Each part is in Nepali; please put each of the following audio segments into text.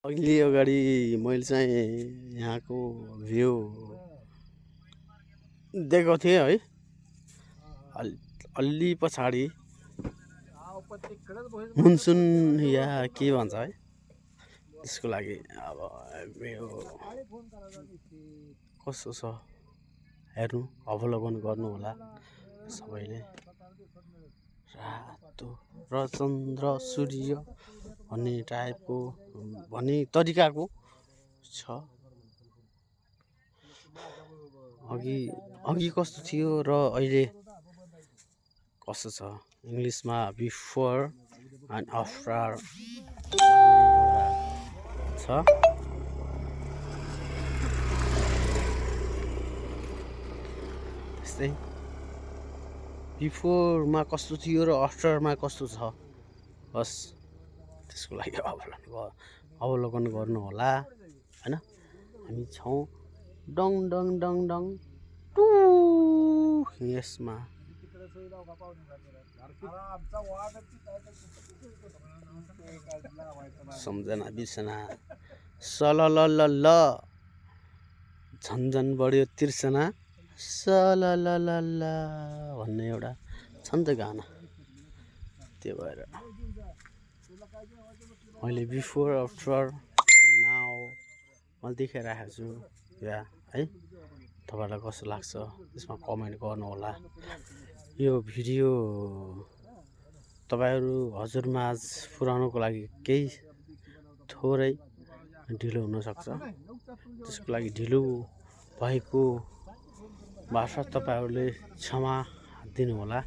अहिले अगाडि मैले चाहिँ यहाँको भ्यू दिएको थिएँ है। अलि पछाडि मुन्सुन या के भन्छ है, त्यसको लागि अब भ्यू कस्तो छ हेर्नु, अवलोकन गर्नु होला सबैले। रातो र चन्द्र सूर्य भन्ने टाइपको भन्ने तरिकाको छ। अघि कस्तो थियो र अहिले कस्तो छ, इङ्ग्लिसमा बिफोर एन्ड आफ्टर छ। त्यस्तै बिफोरमा कस्तो थियो र आफ्टरमा कस्तो छ, बस त्यसको लागि अवलोकन गर्नु होला हैन। हामी छौँ डङ डङ डङ डङ टु यसमा। सम्झना बिर्सना सललल झन्झन बढ्यो तिर्सना सललल भन्ने एउटा छ नि त गाना। त्यो भएर मैले बिफोर आफ्टर नाउ मैले देखाइराखेको छु या है। तपाईँलाई कस्तो लाग्छ त्यसमा कमेन्ट गर्नु होला। यो भिडियो तपाईँहरू हजुरमाझ पुर्याउनुको लागि केही थोरै ढिलो हुनसक्छ। त्यसको लागि ढिलो भएको वास्ता तपाईँहरूले क्षमा दिनुहोला।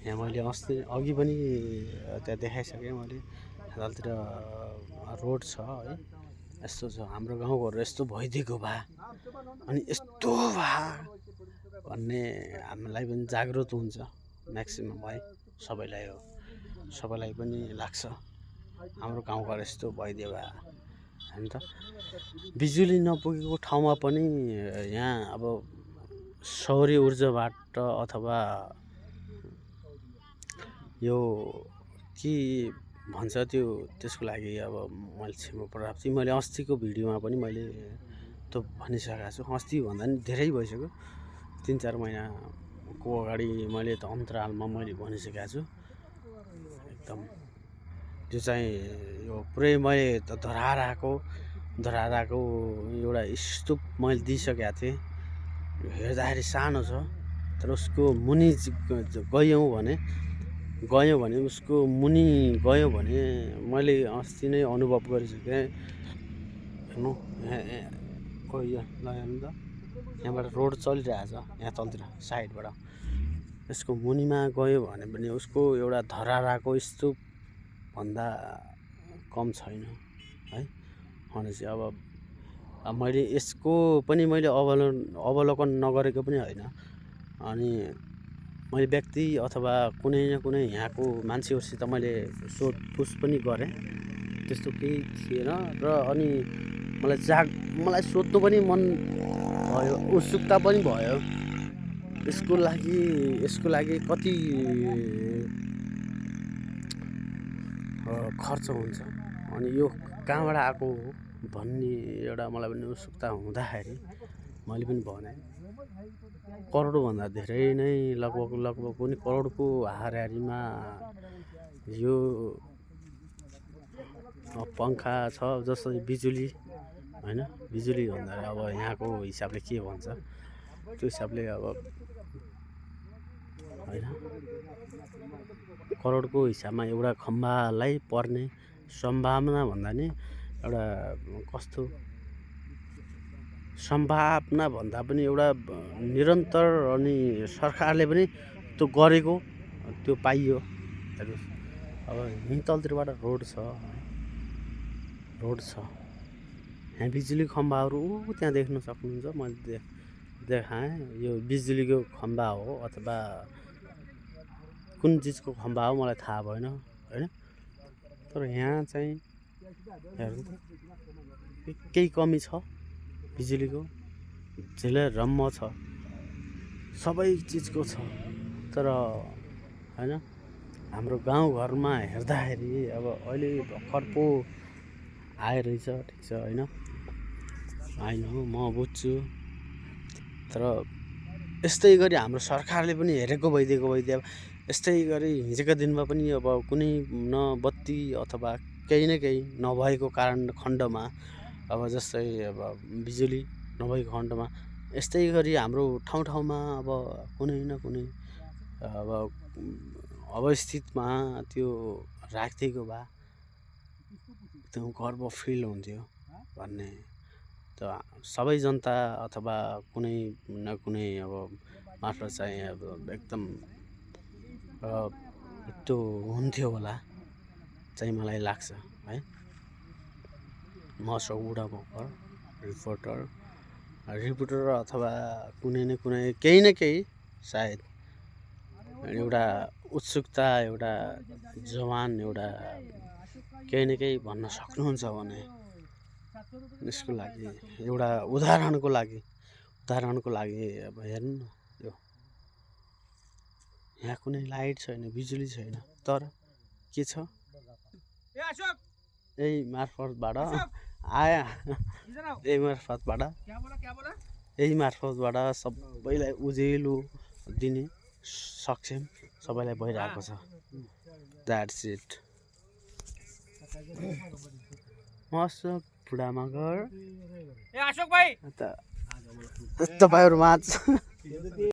यहाँ मैले अघि पनि त्यहाँ देखाइसकेँ मैले। यतातिर रोड छ है, यस्तो छ हाम्रो गाउँघर यस्तो भइदिएको भए अनि यस्तो भए भन्ने हामीलाई पनि जागरुक हुन्छ म्याक्सिमम है। सबैलाई पनि लाग्छ हाम्रो गाउँघर यस्तो भइदियो भए हैन त। बिजुली नपुगेको ठाउँमा पनि यहाँ अब सौर्य ऊर्जाबाट अथवा यो के भन्छ त्यसको लागि अब मैले क्षमा प्रार्थी मैले अस्तिको भिडियोमा पनि मैले त भनिसकेको छु। अस्ति भन्दा नि धेरै भइसक्यो, 3-4 महिनाको अगाडि मैले त अन्तरालमा मैले भनिसकेको छु। एकदम त्यो चाहिँ यो पुरै मैले त धराएको एउटा स्तूप मैले दिइसकेको थिएँ। हेर्दाखेरि सानो छ तर उसको मुनि गयौँ भने उसको मुनि गयो भने मैले अस्ति नै अनुभव गरिसकेँ। हेर्नु हेर्नु त यहाँबाट रोड चलिरहेछ, यहाँ तलतिर साइडबाट यसको मुनिमा गयो भने पनि उसको एउटा धराराको स्तूप भन्दा कम छैन है। भनेपछि अब मैले यसको पनि मैले अवलोकन नगरेको पनि होइन। अनि मैले व्यक्ति अथवा कुनै न कुनै यहाँको मान्छेहरूसित मैले सोधपुछ पनि गरेँ, त्यस्तो केही थिएन। र अनि मलाई सोध्नु पनि मन भयो, उत्सुकता पनि भयो। यसको लागि कति खर्च हुन्छ अनि यो कहाँबाट आएको हो भन्ने एउटा मलाई पनि उत्सुकता हुँदाखेरि मैले पनि भने करोडभन्दा धेरै नै लगभग पनि करोडको हाराहारीमा यो पङ्खा छ। जसरी बिजुली हैन, बिजुली भन्दा अब यहाँको हिसाबले के भन्छ त्यो हिसाबले अब हैन करोडको हिसाबमा एउटा खम्बालाई पर्ने सम्भावना भन्दा नि एउटा कस्तो सम्भावना भन्दा पनि एउटा निरन्तर अनि सरकारले पनि त्यो गरेको त्यो पाइयो। अब यहीँ तलतिरबाट रोड छ यहाँ बिजुली खम्बाहरू त्यहाँ देख्न सक्नुहुन्छ। मैले देखाएँ यो बिजुलीको खम्बा हो अथवा कुन चिजको खम्बा हो मलाई थाहा भएन हैन। तर यहाँ चाहिँ हेर्नु केही कमी छ बिजुलीको, झिलरम्म छ, सबै चिजको छ। तर हैन हाम्रो गाउँघरमा हेर्दाखेरि अब अहिले भर्खर पो आइरहेछ ठिक छ होइन होइन म बुझ्छु तर यस्तै गरी हाम्रो सरकारले पनि हेरेको भइदिएको अब यस्तै गरी हिजोका दिनमा पनि अब कुनै न बत्ती अथवा केही न केही नभएको कारण खण्डमा अब जस्तै अब बिजुली नभएको खण्डमा यस्तै गरी हाम्रो ठाउँमा अब कुनै न कुनै अब अवस्थितमा त्यो राखिदिएको भए एकदम गर्व फिल हुन्थ्यो भन्ने त सबै जनता अथवा कुनै न कुनै अब मार्फत चाहिँ अब एकदम त्यो हुन्थ्यो होला चाहिँ मलाई लाग्छ है। म सौडा मकर रिपोर्टर अथवा कुनै न कुनै केही न केही सायद एउटा उत्सुकता एउटा जवान एउटा केही न केही भन्न सक्नुहुन्छ भने यसको लागि एउटा उदाहरणको लागि अब हेर्नु न यो यहाँ कुनै लाइट छैन बिजुली छैन तर के छ यही मार्फतबाट सबैलाई उज्यालो दिने सक्षम सबैलाई भइरहेको छ। That's it. म अशोक बुढा मगर तपाईँहरू माझ